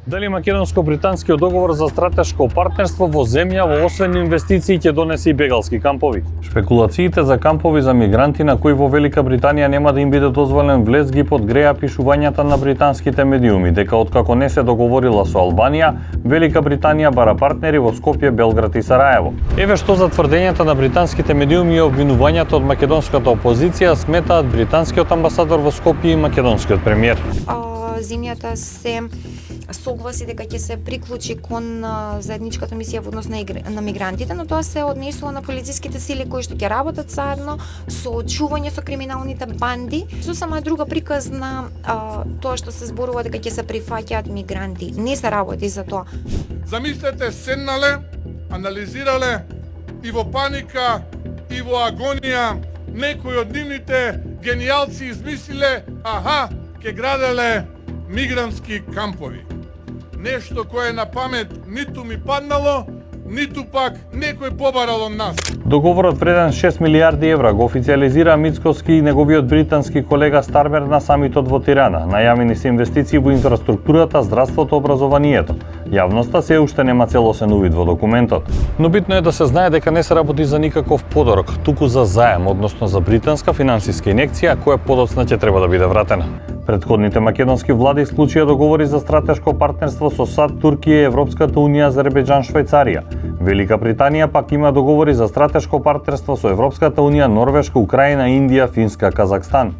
Дали македонско-британскиот договор за стратешко партнерство во земја во освен инвестиции ќе донесе и бегалски кампови? Шпекулациите за кампови за мигранти на кои во Велика Британија нема да им биде дозволен влез ги подгреа пишувањата на британските медиуми дека откако не се договорила со Албанија, Велика Британија бара партнери во Скопје, Белград и Сараево. Еве што за тврдењата на британските медиуми и обвинувањата од македонската опозиција сметаат британскиот амбасадор во Скопје и македонскиот премиер. Земјата се согласи дека ќе се приклучи кон заедничката мисија во однос на мигрантите, но тоа се однесува на полициските сили кои што ќе работат заедно со чување со криминалните банди. Сосема друга приказ на тоа што се зборува дека ќе се прифаќаат мигранти. Не се работи за тоа. Замислете, седнале, анализирале и во паника и во агонија некои од нивните генијалци измислиле, ќе граделе мигрантски кампови. Нешто кое на памет ниту ми паднало, ниту пак некој побарал од нас. Договорот вреден 6 милиарди евра го официализира Мицкоски и неговиот британски колега Стармер на самитот во Тирана. Најавени се инвестиции во инфраструктурата, здравството, образованието. Јавноста се уште нема целосен увид во документот. Но битно е да се знае дека не се работи за никаков подарок, туку за заем, односно за британска финансиска инекција која подоцна ќе треба да биде вратена. Претходните македонски влади склучија договори за стратешко партнерство со САД, Туркија, Европската унија, Азербејџан, Швајцарија. Велика Британија пак има договори за стратешко партнерство со Европската унија, Норвешка, Украина, Индија, Финска, Казахстан.